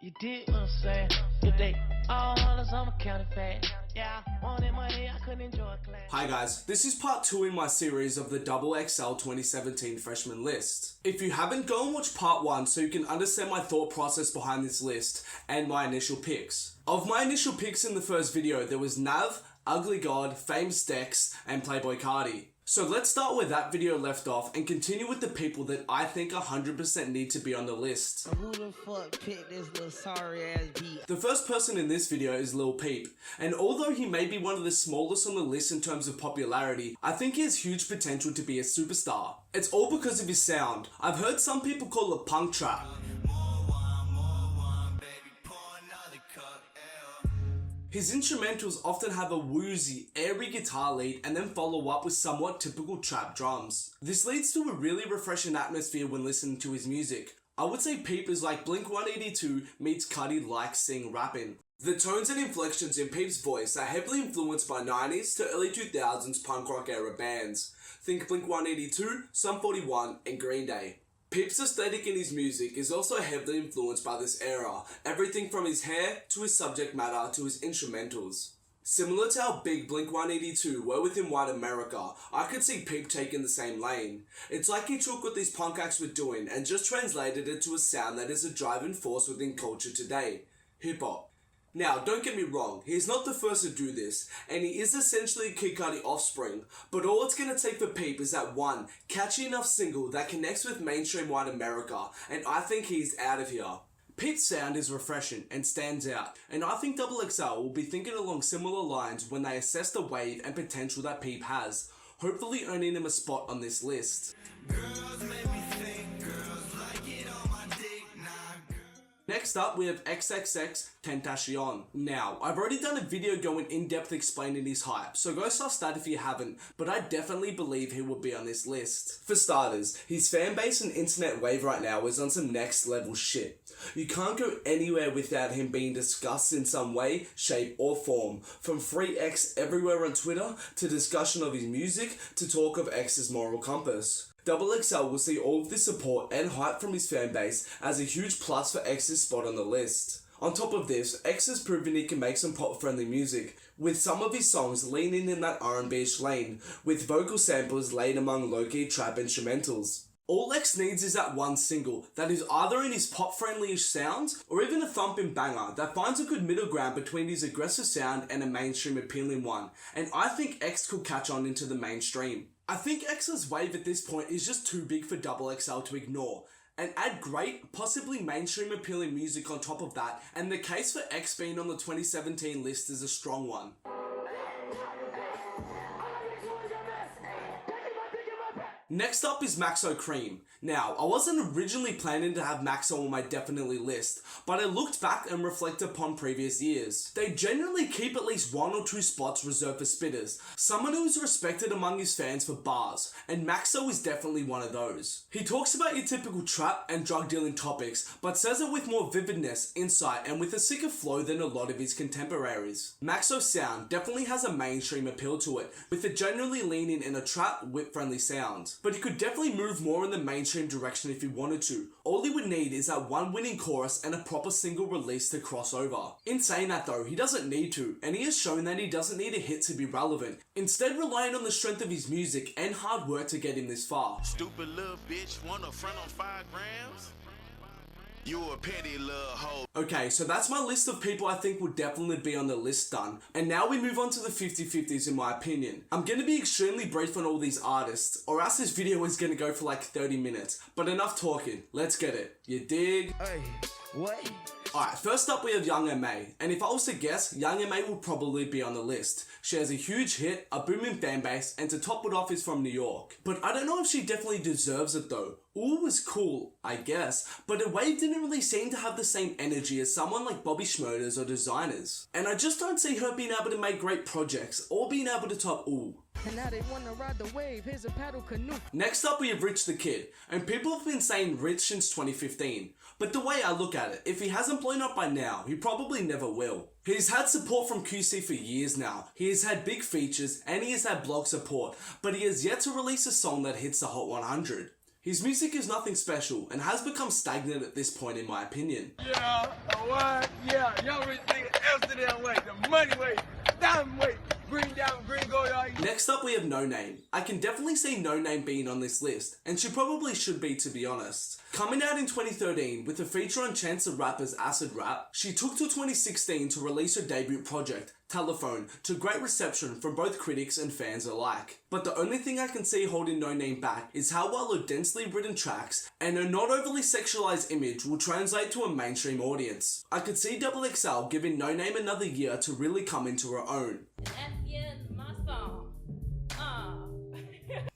You did what I'm saying. If they all hollers, I'm a counterfeit. Yeah, wanted money, I couldn't enjoy class. Hi guys, this is part 2 in my series of the XXL 2017 Freshman list. If you haven't, go and watch part 1 so you can understand my thought process behind this list and my initial picks. Of my initial picks in the first video, there was Nav, Ugly God, Famous Dex, and Playboy Carti. So let's start where that video left off and continue with the people that I think 100% need to be on the list. Who the fuck picked this little sorry ass beat? The first person in this video is Lil Peep, and although he may be one of the smallest on the list in terms of popularity, I think he has huge potential to be a superstar. It's all because of his sound. I've heard some people call it punk trap. His instrumentals often have a woozy, airy guitar lead and then follow up with somewhat typical trap drums. This leads to a really refreshing atmosphere when listening to his music. I would say Peep is like Blink-182 meets Carti like sing rapping. The tones and inflections in Peep's voice are heavily influenced by 90s to early 2000s punk rock era bands. Think Blink-182, Sum 41 and Green Day. Peep's aesthetic in his music is also heavily influenced by this era, everything from his hair to his subject matter to his instrumentals. Similar to how big Blink-182 were within white America, I could see Peep taking the same lane. It's like he took what these punk acts were doing and just translated it to a sound that is a driving force within culture today, hip-hop. Now, don't get me wrong, he is not the first to do this, and he is essentially a Kid Cudi offspring, but all it's gonna take for Peep is that one catchy enough single that connects with mainstream white America, and I think he's out of here. Peep's sound is refreshing and stands out, and I think XXL will be thinking along similar lines when they assess the wave and potential that Peep has, hopefully earning him a spot on this list. Girls make me think, girls like it on my dick, nah. Next up, we have Xxx Tent Ashion. Now, I've already done a video going in depth explaining his hype, so go suss that if you haven't, but I definitely believe he will be on this list. For starters, his fanbase and internet wave right now is on some next level shit. You can't go anywhere without him being discussed in some way, shape or form. From free X everywhere on Twitter, to discussion of his music, to talk of X's moral compass. XXL will see all of this support and hype from his fanbase as a huge plus for X's spot on the list. On top of this, X has proven he can make some pop-friendly music, with some of his songs leaning in that R&B-ish lane, with vocal samples laid among low-key trap instrumentals. All X needs is that one single that is either in his pop-friendly-ish sounds, or even a thumping banger that finds a good middle ground between his aggressive sound and a mainstream appealing one, and I think X could catch on into the mainstream. I think X's wave at this point is just too big for XXL to ignore, and add great, possibly mainstream appealing music on top of that, and the case for X being on the 2017 list is a strong one. Next up is Maxo Cream. Now, I wasn't originally planning to have Maxo on my definitely list, but I looked back and reflected upon previous years. They generally keep at least 1 or 2 spots reserved for spitters, someone who is respected among his fans for bars, and Maxo is definitely one of those. He talks about your typical trap and drug dealing topics, but says it with more vividness, insight, and with a sicker flow than a lot of his contemporaries. Maxo's sound definitely has a mainstream appeal to it, with it generally leaning in a trap, whip-friendly sound. But he could definitely move more in the mainstream direction if he wanted to. All he would need is that one winning chorus and a proper single release to cross over. In saying that though, he doesn't need to, and he has shown that he doesn't need a hit to be relevant, instead relying on the strength of his music and hard work to get him this far. Stupid little bitch, want a friend on 5 grams? You a petty little hoe. Okay, so that's my list of people I think will definitely be on the list done. And now we move on to the 50-50s in my opinion. I'm gonna be extremely brief on all these artists, or else this video is gonna go for like 30 minutes. But enough talking, let's get it. You dig? Hey, what? Alright, first up we have Young M.A, and if I was to guess, Young M.A will probably be on the list. She has a huge hit, a booming fanbase, and to top it off is from New York. But I don't know if she definitely deserves it though. Ooh was cool, I guess, but her wave didn't really seem to have the same energy as someone like BobbyShmurdaVEVO or Designers. And I just don't see her being able to make great projects, or being able to top Ooh. And now they wanna ride the wave, here's a paddle canoe. Next up we have Rich the Kid, and people have been saying Rich since 2015. But the way I look at it, if he hasn't blown up by now, he probably never will. He's had support from QC for years now, he has had big features, and he has had blog support, but he has yet to release a song that hits the Hot 100. His music is nothing special and has become stagnant at this point in my opinion. Yeah, what? Yeah, y'all rich nigga Amsterdam way, the money way, diamond way, green diamond, green gold, y'all. Next up we have Noname. I can definitely see Noname being on this list, and she probably should be, to be honest. Coming out in 2013 with a feature on Chance the Rapper's Acid Rap, she took till 2016 to release her debut project, Telephone, to great reception from both critics and fans alike. But the only thing I can see holding Noname back is how well her densely written tracks and her not overly sexualized image will translate to a mainstream audience. I could see XXL giving Noname another year to really come into her own.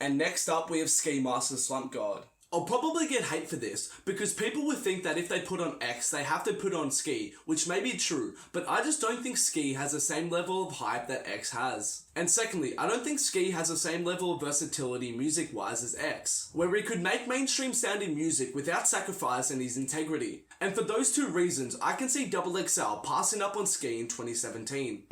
And next up we have Ski Master Slump God. I'll probably get hate for this, because people would think that if they put on X, they have to put on Ski, which may be true, but I just don't think Ski has the same level of hype that X has. And secondly, I don't think Ski has the same level of versatility music-wise as X, where he could make mainstream-sounding music without sacrificing his integrity. And for those two reasons, I can see XXL passing up on Ski in 2017.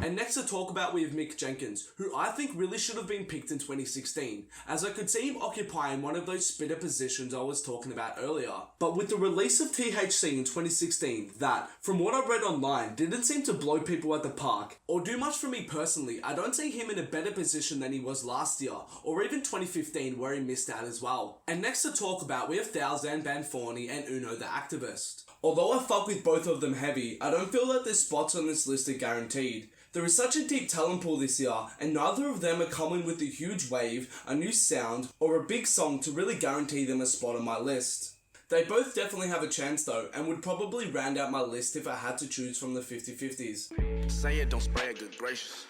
And next to talk about we have Mick Jenkins, who I think really should have been picked in 2016, as I could see him occupying one of those spitter positions I was talking about earlier. But with the release of THC in 2016, that, from what I read online, didn't seem to blow people at the park, or do much for me personally, I don't see him in a better position than he was last year, or even 2015 where he missed out as well. And next to talk about we have Thousand, Banforni and Uno the Activist. Although I fuck with both of them heavy, I don't feel that their spots on this list are guaranteed. There is such a deep talent pool this year, and neither of them are coming with a huge wave, a new sound, or a big song to really guarantee them a spot on my list. They both definitely have a chance though, and would probably round out my list if I had to choose from the 50-50s. Say it, don't spray it, good gracious.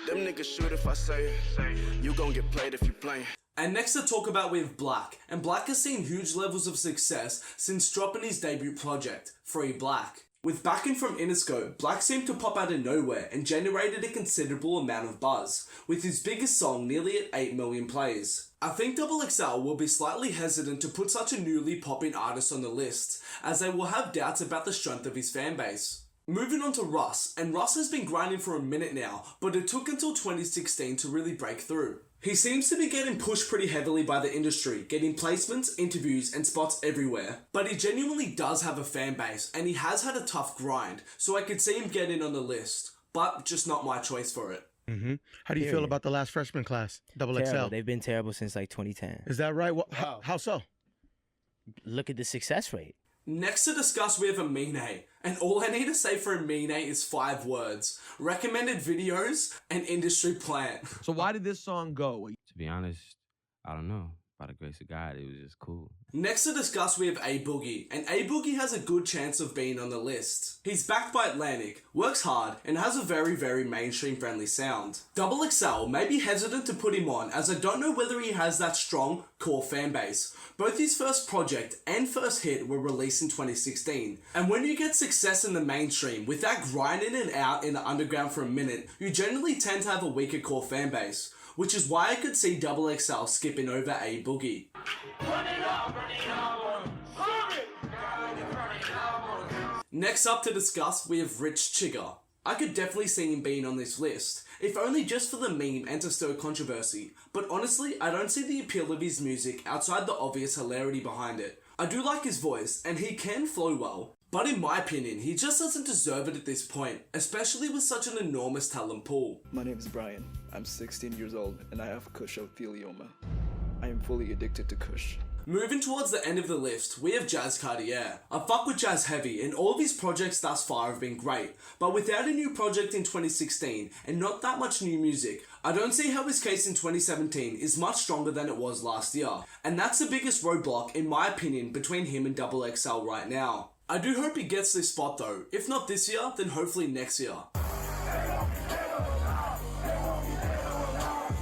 Them niggas shoot if I say it. You gon' get played if you play. And next to talk about we have Black, and Black has seen huge levels of success since dropping his debut project, Free Black. With backing from Interscope, Black seemed to pop out of nowhere and generated a considerable amount of buzz, with his biggest song nearly at 8 million plays. I think XXL will be slightly hesitant to put such a newly popping artist on the list, as they will have doubts about the strength of his fanbase. Moving on to Russ, and Russ has been grinding for a minute now, but it took until 2016 to really break through. He seems to be getting pushed pretty heavily by the industry, getting placements, interviews, and spots everywhere. But he genuinely does have a fan base, and he has had a tough grind, so I could see him getting on the list, but just not my choice for it. How do you feel about the last freshman class, XXL? They've been terrible since like 2010. Is that right? How so? Look at the success rate. Next to discuss we have Amine, and all I need to say for Amine is 5 words: recommended videos and industry plant. So why did this song go? To be honest, I don't know. By the grace of God, it was just cool. Next to discuss we have A-Boogie, and A-Boogie has a good chance of being on the list. He's backed by Atlantic, works hard, and has a very, very mainstream friendly sound. XXL may be hesitant to put him on, as I don't know whether he has that strong core fan base. Both his first project and first hit were released in 2016, and when you get success in the mainstream without grinding it out in the underground for a minute, you generally tend to have a weaker core fan base, which is why I could see XXL skipping over A-Boogie. Next up to discuss, we have Rich Chigga. I could definitely see him being on this list, if only just for the meme and to stir controversy, but honestly, I don't see the appeal of his music outside the obvious hilarity behind it. I do like his voice, and he can flow well, but in my opinion, he just doesn't deserve it at this point, especially with such an enormous talent pool. My name is Brian. I'm 16 years old, and I have Kushothelioma. I am fully addicted to Kush. Moving towards the end of the list, we have Jazz Cartier. I fuck with Jazz heavy, and all of his projects thus far have been great, but without a new project in 2016, and not that much new music, I don't see how his case in 2017 is much stronger than it was last year, and that's the biggest roadblock, in my opinion, between him and XXL right now. I do hope he gets this spot though, if not this year, then hopefully next year.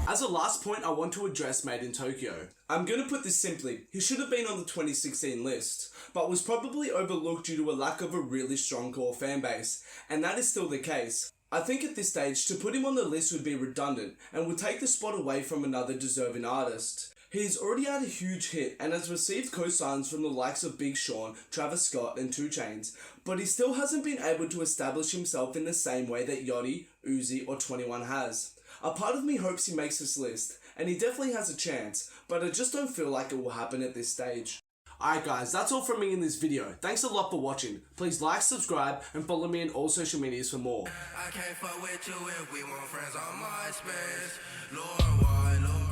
As a last point, I want to address Made in Tokyo. I'm gonna put this simply, he should have been on the 2016 list, but was probably overlooked due to a lack of a really strong core fanbase, and that is still the case. I think at this stage, to put him on the list would be redundant, and would take the spot away from another deserving artist. He's already had a huge hit, and has received cosigns from the likes of Big Sean, Travis Scott, and 2 Chainz, but he still hasn't been able to establish himself in the same way that Yachty, Uzi, or 21 has. A part of me hopes he makes this list, and he definitely has a chance, but I just don't feel like it will happen at this stage. Alright guys, that's all from me in this video. Thanks a lot for watching. Please like, subscribe, and follow me on all social medias for more. I can't fuck with you if we want friends on MySpace. Lord, why, Lord.